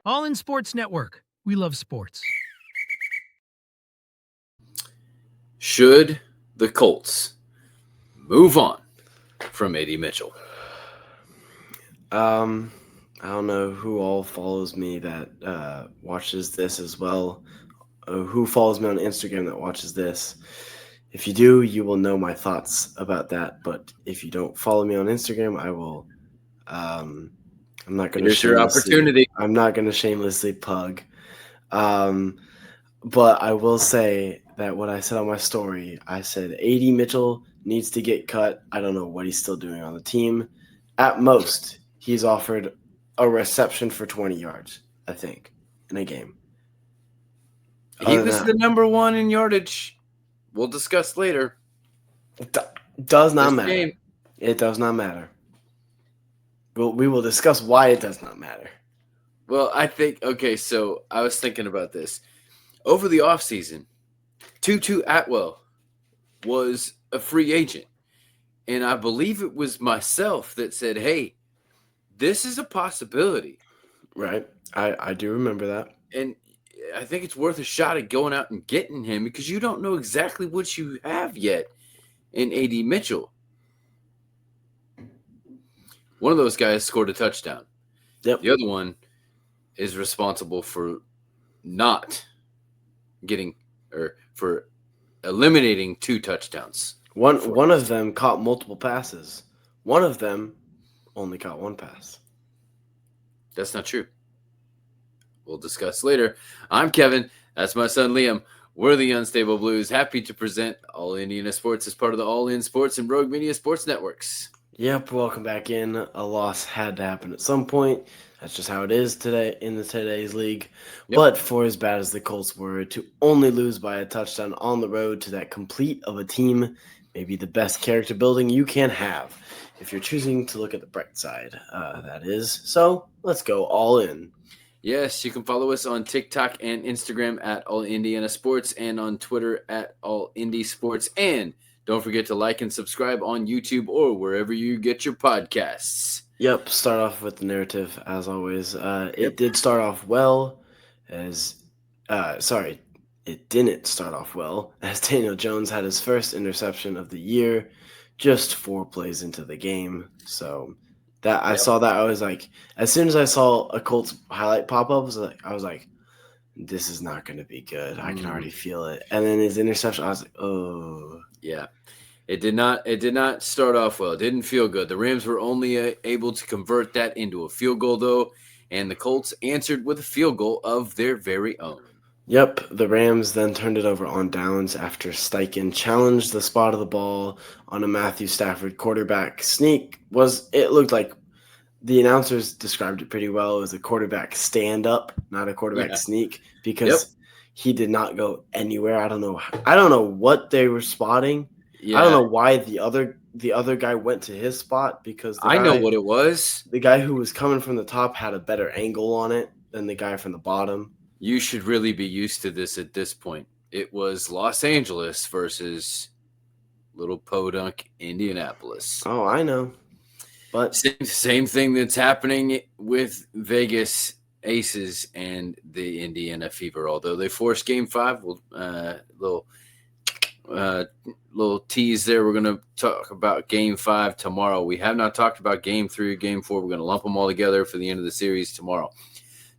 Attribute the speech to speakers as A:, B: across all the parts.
A: All In Sports Network. We love sports.
B: Should the Colts move on from A.D. Mitchell?
C: I don't know who all follows me that watches this as well. Who follows me on Instagram that watches this. If you do, you will know my thoughts about that. But if you don't follow me on Instagram, I will. I'm not going to.
B: Here's your opportunity.
C: I'm not going to shamelessly plug. But I will say that what I said on my story, I said A.D. Mitchell needs to get cut. I don't know what he's still doing on the team. At most, he's offered a reception for 20 yards, I think, in a game.
B: He was the number one in yardage. We'll discuss later.
C: Does not matter. It does not matter. We will discuss why it does not matter.
B: Well, I think, so I was thinking about this. Over the offseason, Tutu Atwell was a free agent. And I believe it was myself that said, hey, this is a possibility.
C: Right. I do remember that.
B: And I think it's worth a shot at going out and getting him because you don't know exactly what you have yet in A.D. Mitchell. One of those guys scored a touchdown.
C: Yep.
B: The other one is responsible for not getting or for eliminating 2 touchdowns.
C: One of them caught multiple passes. One of them only caught 1 pass.
B: That's not true. We'll discuss later. I'm Kevin. That's my son Liam. We're the Unstable Blues. Happy to present All Indiana Sports as part of the All In Sports and Rogue Media Sports Networks.
C: Yep, welcome back in. A loss had to happen at some point. That's just how it is today in today's league. Yep. But for as bad as the Colts were, to only lose by a touchdown on the road to that complete of a team may be the best character building you can have if you're choosing to look at the bright side, that is. So let's go all in.
B: Yes, you can follow us on TikTok and Instagram at All Indiana Sports and on Twitter at All Indy Sports. And don't forget to like and subscribe on YouTube or wherever you get your podcasts.
C: Yep, start off with the narrative as always. It did start off well it didn't start off well as Daniel Jones had his first interception of the year just 4 plays into the game. So that I saw that, I was like, as soon as I saw a Colts highlight pop up, I was like, this is not going to be good. I can already feel it. And then his interception, I was like, oh.
B: Yeah. It did not start off well. It didn't feel good. The Rams were only able to convert that into a field goal, though, and the Colts answered with a field goal of their very own.
C: Yep, the Rams then turned it over on downs after Steichen challenged the spot of the ball on a Matthew Stafford quarterback sneak. It looked like the announcers described it pretty well. It was a quarterback stand-up, not a quarterback sneak, because he did not go anywhere. I don't know what they were spotting. Yeah. I don't know why the other guy went to his spot because
B: I know what it was.
C: The guy who was coming from the top had a better angle on it than the guy from the bottom.
B: You should really be used to this at this point. It was Los Angeles versus little podunk Indianapolis.
C: Oh, I know. But
B: same thing that's happening with Vegas Aces and the Indiana Fever. Although they forced Game 5, little tease there. We're going to talk about Game 5 tomorrow. We have not talked about Game 3 or Game 4. We're going to lump them all together for the end of the series tomorrow.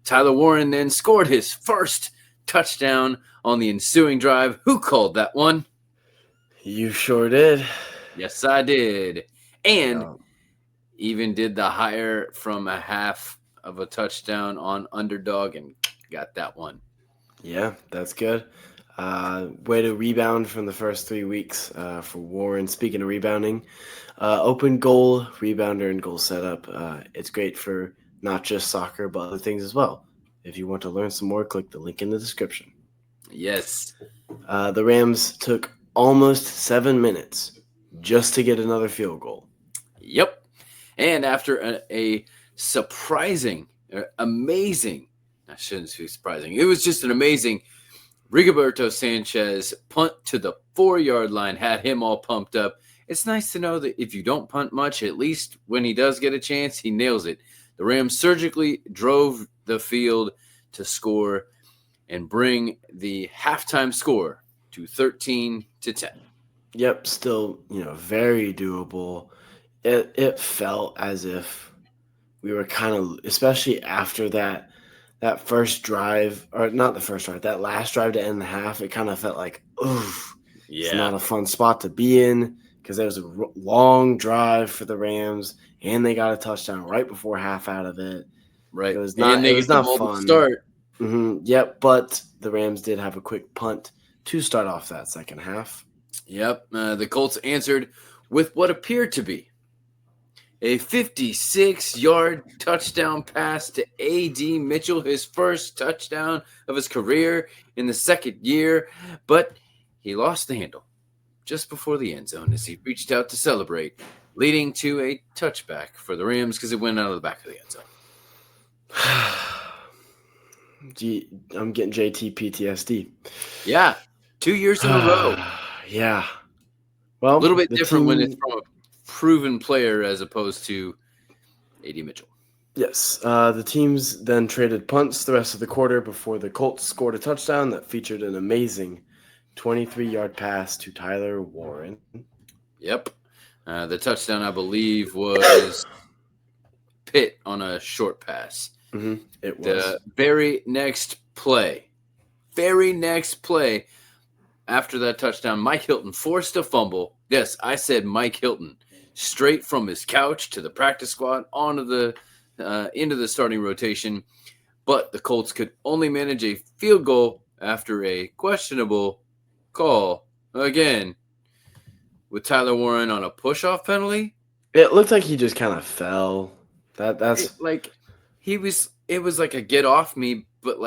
B: Tyler Warren then scored his first touchdown on the ensuing drive. Who called that one?
C: You sure did.
B: Yes, I did. And even did the higher from a half of a touchdown on underdog and got that one.
C: Yeah, that's good. Way to rebound from the first 3 weeks for Warren. Speaking of rebounding, open goal, rebounder, and goal setup. It's great for not just soccer, but other things as well. If you want to learn some more, click the link in the description.
B: Yes.
C: The Rams took almost 7 minutes just to get another field goal.
B: Yep. And after a surprising, amazing, I shouldn't say surprising, it was just an amazing Rigoberto Sanchez punt to the 4-yard line, had him all pumped up. It's nice to know that if you don't punt much, at least when he does get a chance, he nails it. The Rams surgically drove the field to score and bring the halftime score to 13-10.
C: Yep, still, very doable. It felt as if we were kind of, especially after that first drive, or not the first drive, that last drive to end the half, it kind of felt like, oof, it's not a fun spot to be in because there was a long drive for the Rams, and they got a touchdown right before half out of it.
B: Right.
C: It was not fun.
B: Start.
C: Yep, but the Rams did have a quick punt to start off that second half.
B: Yep. The Colts answered with what appeared to be a 56-yard touchdown pass to A.D. Mitchell, his first touchdown of his career in the second year, but he lost the handle just before the end zone as he reached out to celebrate, leading to a touchback for the Rams because it went out of the back of the end zone.
C: I'm getting JT PTSD.
B: Yeah, 2 years in a row.
C: Yeah. Well,
B: a little bit different when it's from a proven player as opposed to A.D. Mitchell.
C: Yes. The teams then traded punts the rest of the quarter before the Colts scored a touchdown that featured an amazing 23-yard pass to Tyler Warren.
B: Yep. The touchdown, I believe, was Pitt on a short pass.
C: Mm-hmm. It was.
B: The very next play, after that touchdown, Mike Hilton forced a fumble. Yes, I said Mike Hilton. Straight from his couch to the practice squad onto the into the starting rotation. But the Colts could only manage a field goal after a questionable call again with Tyler Warren on a push-off penalty.
C: It looked like he just kind of fell.
B: It was like a get off me, but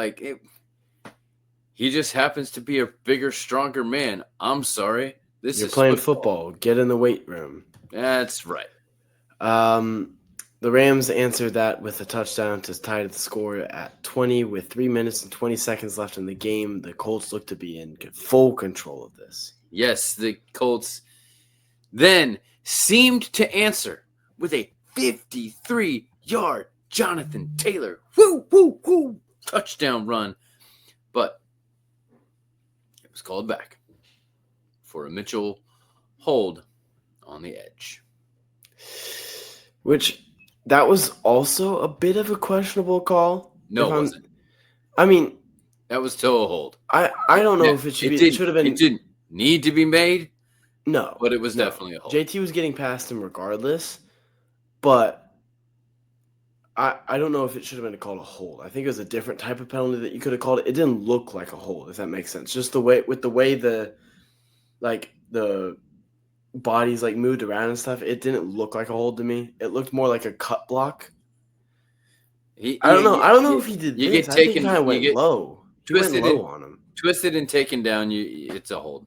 B: he just happens to be a bigger, stronger man. I'm sorry.
C: You're playing football. Get in the weight room.
B: That's right.
C: The Rams answered that with a touchdown to tie the score at 20 with 3 minutes and 20 seconds left in the game. The Colts looked to be in full control of this.
B: Yes, the Colts then seemed to answer with a 53-yard Jonathan Taylor touchdown run, but it was called back for a Mitchell hold on the edge.
C: Which, that was also a bit of a questionable call.
B: No, it wasn't.
C: I mean,
B: that was still a hold.
C: I don't know if it should be. It should have been.
B: It didn't need to be made.
C: No,
B: but it was definitely a hold.
C: JT was getting past him regardless, but I don't know if it should have been called a hold. I think it was a different type of penalty that you could have called it. It didn't look like a hold, if that makes sense. Just the way the bodies moved around and stuff, it didn't look like a hold to me. It looked more like a cut block. I don't know. I don't know if he did this. I think he kind of went low. He went low on him.
B: Twisted and taken down, it's a hold.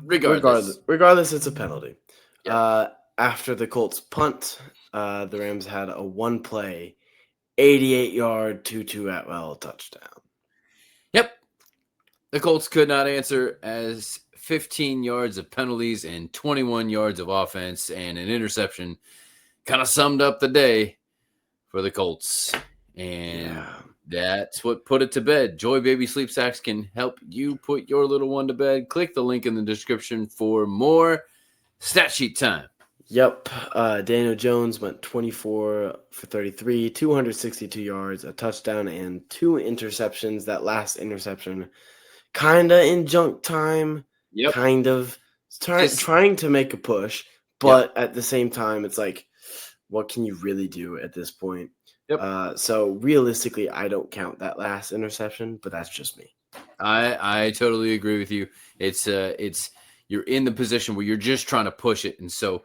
C: Regardless, it's a penalty.
B: Yeah.
C: After the Colts punt, the Rams had a one-play, 88-yard Tutu Atwell touchdown.
B: Yep. The Colts could not answer as 15 yards of penalties and 21 yards of offense and an interception kind of summed up the day for the Colts. And that's what put it to bed. Joi Baby Sleep Sacks can help you put your little one to bed. Click the link in the description for more stat sheet time.
C: Yep. Daniel Jones went 24 for 33, 262 yards, a touchdown, and 2 interceptions. That last interception kind of in junk time.
B: Yep.
C: Kind of trying to make a push, but at the same time, it's like, what can you really do at this point?
B: Yep.
C: So realistically, I don't count that last interception, but that's just me.
B: I totally agree with you. It's you're in the position where you're just trying to push it, and so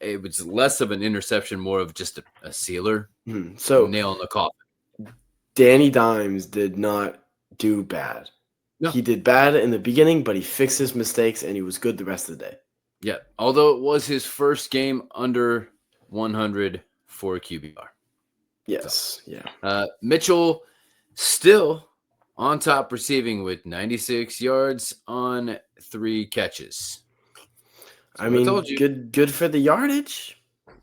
B: it was less of an interception, more of just a sealer.
C: So
B: nail in the coffin.
C: Danny Dimes did not do bad. No. He did bad in the beginning, but he fixed his mistakes, and he was good the rest of the day.
B: Yeah, although it was his first game under 100 for QBR.
C: Yes,
B: so, yeah. Mitchell still on top receiving with 96 yards on 3 catches.
C: So I mean, good for the yardage.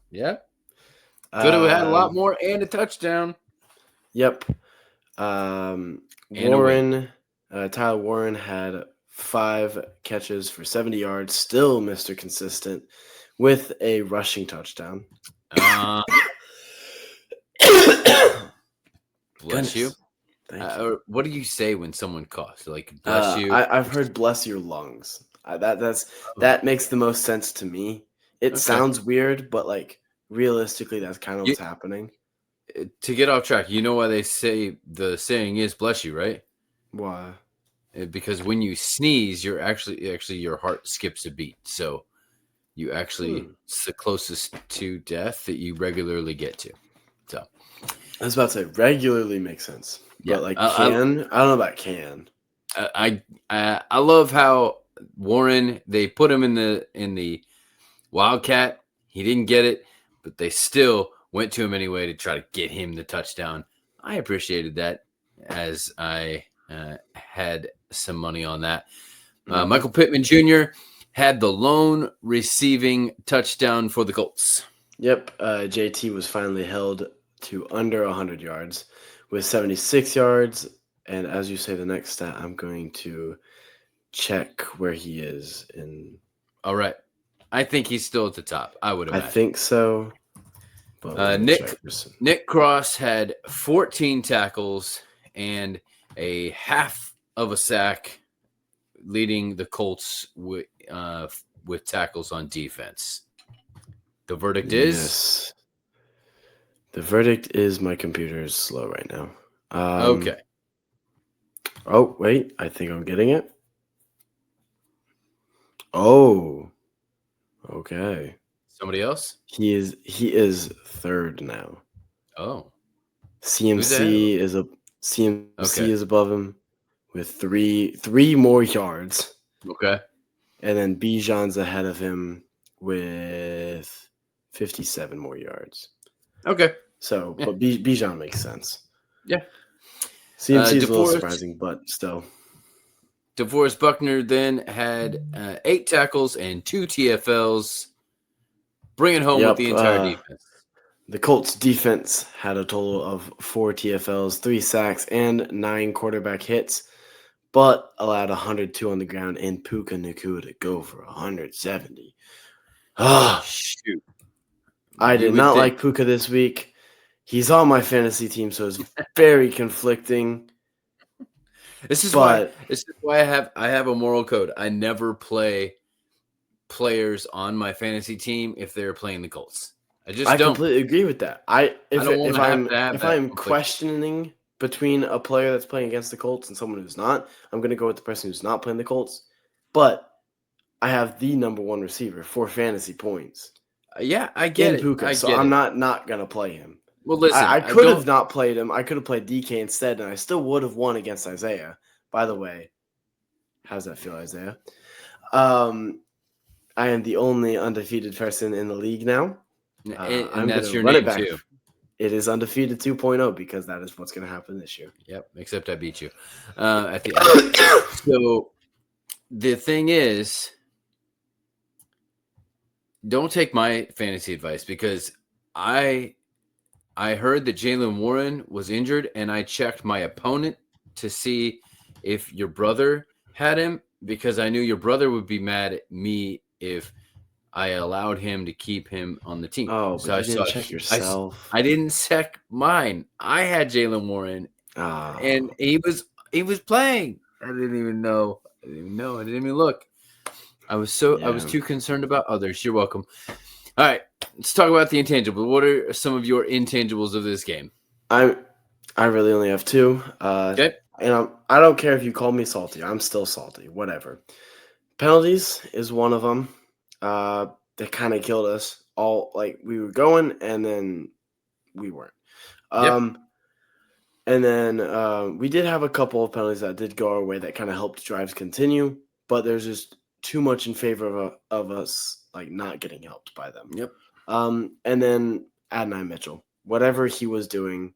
B: Yeah. Could have had a lot more and a touchdown.
C: Yep. Um,
B: And a win.
C: Warren, Tyler Warren had 5 catches for 70 yards, still Mr. Consistent, with a rushing touchdown.
B: Bless
C: Goodness.
B: you.
C: Thank you.
B: What do you say when someone coughs? Like, bless you.
C: I've heard "bless your lungs." That makes the most sense to me. It
B: Okay.
C: sounds weird, but like realistically, that's kind of
B: You-
C: what's happening.
B: To get off track, you know why they say the saying is "bless you," right?
C: Why?
B: Because when you sneeze, you're actually your heart skips a beat. So you actually it's the closest to death that you regularly get to. So
C: I was about to say regularly makes sense,
B: yeah,
C: but like I don't know about can.
B: I love how Warren, they put him in the Wildcat. He didn't get it, but they still went to him anyway to try to get him the touchdown. I appreciated that, as I had some money on that. Michael Pittman Jr. had the lone receiving touchdown for the Colts.
C: Yep, JT was finally held to under 100 yards with 76 yards. And as you say, the next stat, I'm going to check where he is in.
B: All right. I think he's still at the top. I would imagine.
C: I think so. But
B: Nick Cross had 14 tackles and a half of a sack, leading the Colts with tackles on defense. The verdict is?
C: The verdict is my computer is slow right now.
B: Okay.
C: Oh, wait. I think I'm getting it. Oh. Okay.
B: Somebody else?
C: He is third now.
B: Oh.
C: CMC is above him with three more yards.
B: Okay.
C: And then Bijan's ahead of him with 57 more yards.
B: Okay.
C: So, yeah. But Bijan makes sense.
B: Yeah.
C: CMC is a little surprising, but still.
B: DeForest Buckner then had 8 tackles and 2 TFLs, bringing home with the entire defense.
C: The Colts defense had a total of 4 TFLs, 3 sacks, and 9 quarterback hits, but allowed 102 on the ground and Puka Nacua to go for 170.
B: Shoot.
C: I did not like Puka this week. He's on my fantasy team, so it's very conflicting.
B: This is why I have a moral code. I never play players on my fantasy team if they're playing the Colts. I
C: completely agree with that. If I'm questioning between a player that's playing against the Colts and someone who's not, I'm going to go with the person who's not playing the Colts. But I have the number 1 receiver for fantasy points.
B: Yeah, I get it.
C: Puka, so I'm not going to play him.
B: Well, listen,
C: I could have not played him. I could have played DK instead, and I still would have won against Isaiah. By the way, how's that feel, Isaiah? I am the only undefeated person in the league now.
B: And that's your name too.
C: It is undefeated 2.0 because that is what's going to happen this year.
B: Yep, except I beat you at the end. So the thing is, don't take my fantasy advice because I heard that Jaylen Warren was injured, and I checked my opponent to see if your brother had him because I knew your brother would be mad at me if I allowed him to keep him on the team.
C: Oh, so you didn't check yourself.
B: I didn't check mine. I had Jaylen Warren, and he was playing. I didn't even know. I didn't even look. I was too concerned about others. You're welcome. All right, let's talk about the intangibles. What are some of your intangibles of this game?
C: I really only have 2.
B: Okay.
C: And I don't care if you call me salty. I'm still salty. Whatever. Penalties is one of them. They kind of killed us. All like we were going, and then we weren't. And then we did have a couple of penalties that did go our way that kind of helped drives continue, but there's just too much in favor of us like not getting helped by them.
B: Yep.
C: And then Adonai Mitchell, whatever he was doing,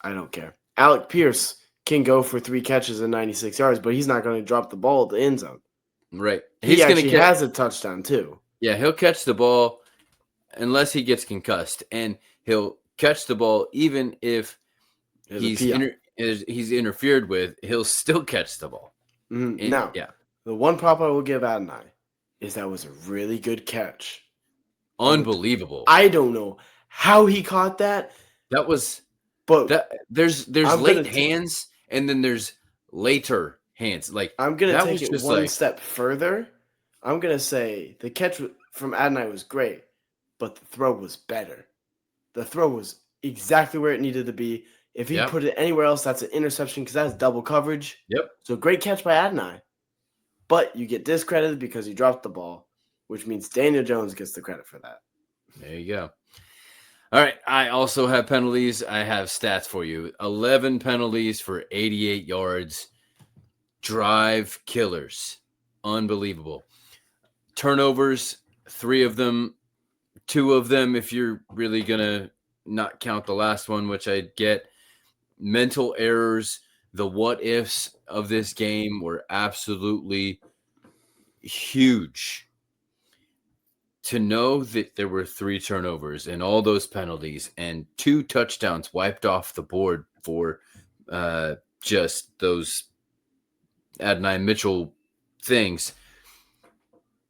C: I don't care. Alec Pierce can go for 3 catches and 96 yards, but he's not going to drop the ball at the end zone.
B: Right.
C: He actually has a touchdown too.
B: Yeah, he'll catch the ball unless he gets concussed, and he'll catch the ball even if he's he's interfered with, he'll still catch the ball.
C: Now,
B: Yeah,
C: the one prop I will give Adonai is that was a really good catch.
B: unbelievable.
C: I don't know how he caught that.
B: That was
C: But
B: that. There's
C: I'm
B: late
C: gonna
B: hands, and then there's later hands. Like
C: I'm gonna
B: that
C: take
B: was
C: it
B: just
C: one
B: like
C: step further. I'm gonna say the catch from Adonai was great, but the throw was better. The throw was exactly where it needed to be. If he
B: Yep.
C: put it anywhere else, that's an interception because that's double coverage.
B: Yep.
C: So great catch by Adonai. But you get discredited because you dropped the ball, which means Daniel Jones gets the credit for that.
B: There you go. All right. I also have penalties. I have stats for you. 11 penalties for 88 yards. Drive killers. Unbelievable. Turnovers, 3 of them. 2 of them, if you're really going to not count the last one, which I get. Mental errors. The what ifs of this game were absolutely huge. To know that there were 3 turnovers and all those penalties and 2 touchdowns wiped off the board for just those Adonai Mitchell things,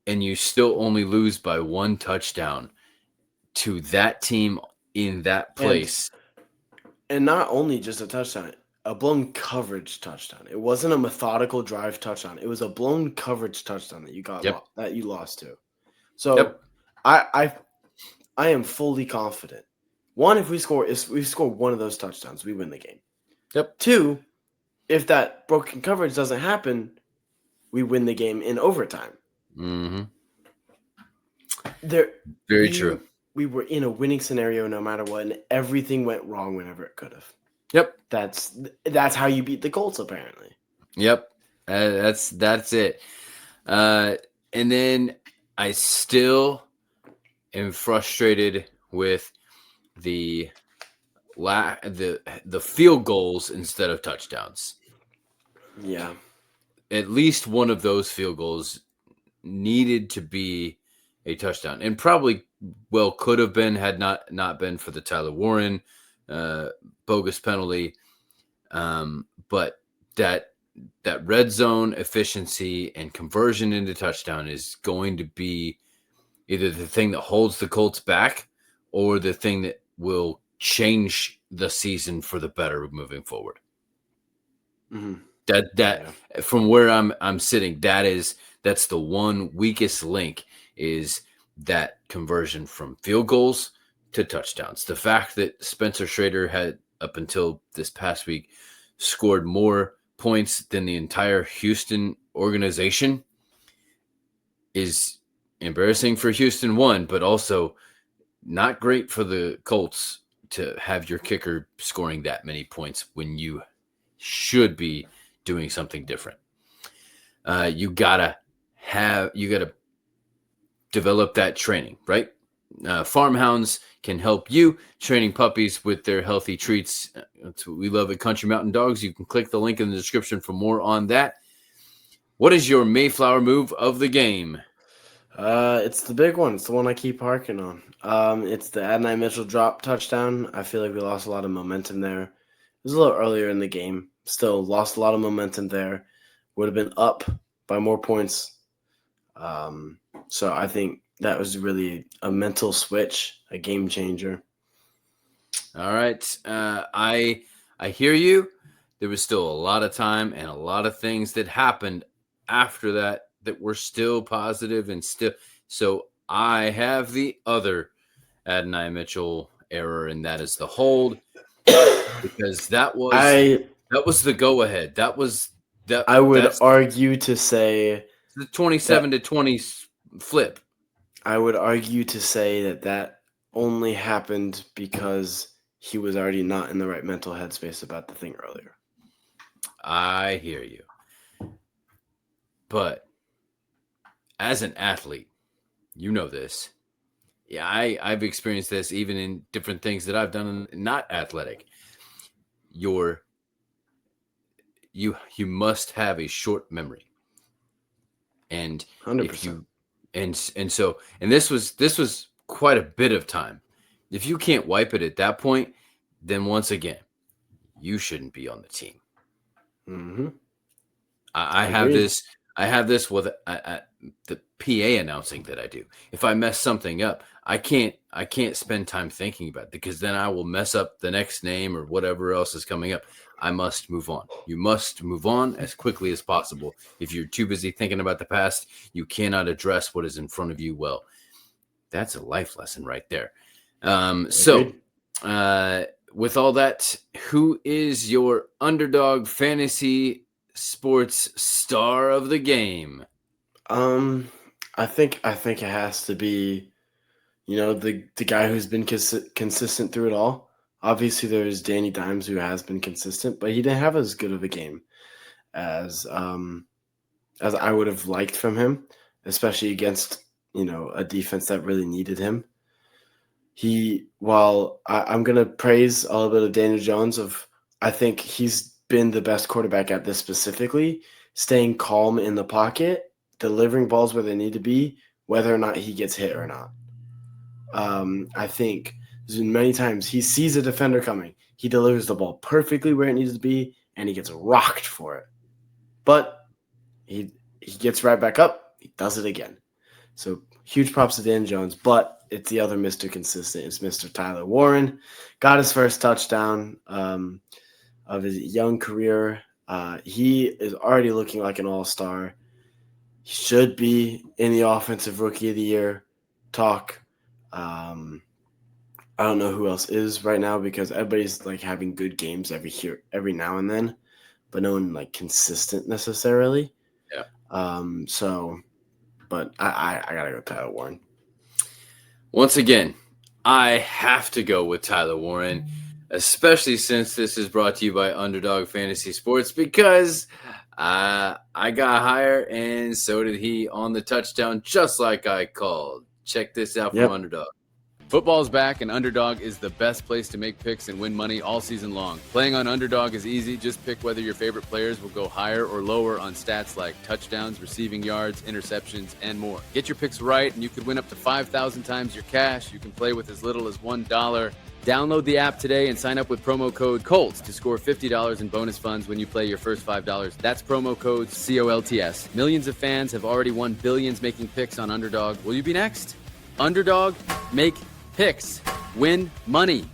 B: and you still only lose by 1 touchdown to that team in that place.
C: And not only just a touchdown, a blown coverage touchdown. It wasn't a methodical drive touchdown. It was a blown coverage touchdown that you got that you lost to. So I am fully confident. One, if we score one of those touchdowns, we win the game.
B: Yep.
C: 2, if that broken coverage doesn't happen, we win the game in overtime.
B: Mm-hmm.
C: Very
B: true.
C: We were in a winning scenario no matter what, and everything went wrong whenever it could have.
B: Yep.
C: That's how you beat the Colts, apparently.
B: Yep. That's it. And then I still am frustrated with the field goals instead of touchdowns.
C: Yeah.
B: At least one of those field goals needed to be a touchdown, and probably could have been had not been for the Tyler Warren bogus penalty. But that red zone efficiency and conversion into touchdown is going to be either the thing that holds the Colts back or the thing that will change the season for the better moving forward.
C: Mm-hmm.
B: From where I'm sitting, that's the one weakest link is that conversion from field goals to touchdowns. The fact that Spencer Schrader had up until this past week scored more points than the entire Houston organization is embarrassing for Houston, one, but also not great for the Colts to have your kicker scoring that many points when you should be doing something different. You gotta develop that training, right? Farm Hounds can help you training puppies with their healthy treats. That's what we love at Country Mountain Dogs. You can click the link in the description for more on that. What is your Mayflower move of the game?
C: It's the big one. It's the one I keep harking on. It's the Adonai Mitchell drop touchdown. I feel like we lost a lot of momentum there. It was a little earlier in the game. Still lost a lot of momentum there. Would have been up by more points. So I think that was really a mental switch, a game changer.
B: All right. I hear you. There was still a lot of time and a lot of things that happened after that were still positive and still. So I have the other Adonai Mitchell error, and that is the hold, because that was the go ahead. That was that.
C: I would argue to say
B: the 27-20 flip.
C: I would argue to say that only happened because he was already not in the right mental headspace about the thing earlier.
B: I hear you. But as an athlete, you know this. Yeah, I've experienced this even in different things that I've done not athletic. You must have a short memory. And
C: 100%.
B: And this was quite a bit of time. If you can't wipe it at that point, then once again, you shouldn't be on the team.
C: Mm-hmm.
B: I have this. I have this with the PA announcing that I do. If I mess something up, I can't spend time thinking about it because then I will mess up the next name or whatever else is coming up. I must move on. You must move on as quickly as possible. If you're too busy thinking about the past, you cannot address what is in front of you well. That's a life lesson right there. With all that, who is your underdog fantasy sports star of the game?
C: I think it has to be, the guy who's been consistent through it all. Obviously, there's Danny Dimes who has been consistent, but he didn't have as good of a game as I would have liked from him, especially against a defense that really needed him. I'm gonna praise a little bit of Daniel Jones. I think he's been the best quarterback at this specifically, staying calm in the pocket, delivering balls where they need to be, whether or not he gets hit or not. I think there's been many times he sees a defender coming, he delivers the ball perfectly where it needs to be, and he gets rocked for it. But he gets right back up, he does it again. So huge props to Dan Jones, but it's the other Mr. Consistent. It's Mr. Tyler Warren. Got his first touchdown of his young career. He is already looking like an all-star. He should be in the Offensive Rookie of the Year talk. I don't know who else is right now because everybody's like having good games every now and then, but no one like consistent necessarily.
B: Yeah.
C: But I gotta go Tyler Warren.
B: Once again, I have to go with Tyler Warren, especially since this is brought to you by Underdog Fantasy Sports because I got higher and so did he on the touchdown, just like I called. Check this out from Underdog. Football's back, and Underdog is the best place to make picks and win money all season long. Playing on Underdog is easy. Just pick whether your favorite players will go higher or lower on stats like touchdowns, receiving yards, interceptions, and more. Get your picks right, and you could win up to 5,000 times your cash. You can play with as little as $1. Download the app today and sign up with promo code COLTS to score $50 in bonus funds when you play your first $5. That's promo code COLTS. Millions of fans have already won billions making picks on Underdog. Will you be next? Underdog, make picks, win money.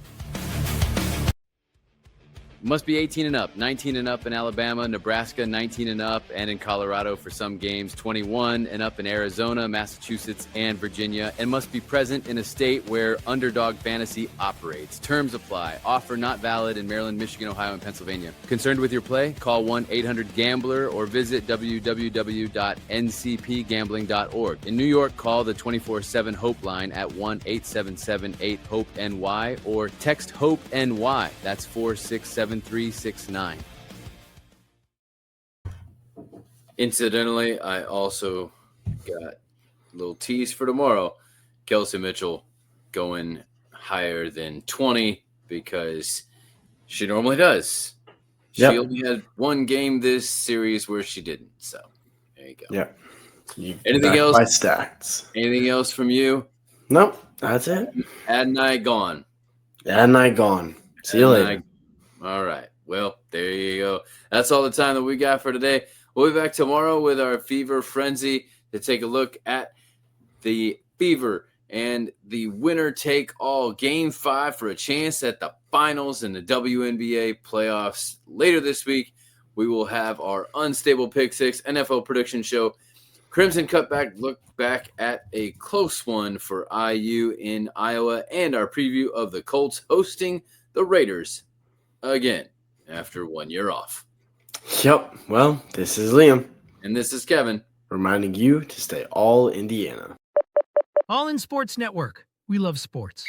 B: Must be 18 and up, 19 and up in Alabama, Nebraska, 19 and up, and in Colorado for some games, 21 and up in Arizona, Massachusetts, and Virginia, and must be present in a state where Underdog Fantasy operates. Terms apply. Offer not valid in Maryland, Michigan, Ohio, and Pennsylvania. Concerned with your play? Call 1-800-GAMBLER or visit www.ncpgambling.org. In New York, call the 24/7 Hope line at 1-877-8-HOPE-NY or text HOPE-NY. That's 467-369. Incidentally, I also got a little tease for tomorrow. Kelsey Mitchell going higher than 20 because she normally does. She only had one game this series where she didn't. So there you go.
C: Yeah.
B: Anything else?
C: By stats.
B: Anything else from you?
C: Nope. That's it.
B: Adonai gone.
C: Adonai gone. See you later.
B: All right. Well, there you go. That's all the time that we got for today. We'll be back tomorrow with our Fever Frenzy to take a look at the Fever and the winner take all Game 5 for a chance at the finals in the WNBA playoffs. Later this week, we will have our Unstable Pick 6 NFL prediction show. Crimson Cutback look back at a close one for IU in Iowa and our preview of the Colts hosting the Raiders again after 1 year off.
C: Yep. Well, this is Liam.
B: And this is Kevin.
C: Reminding you to stay all Indiana.
A: All in Sports Network. We love sports.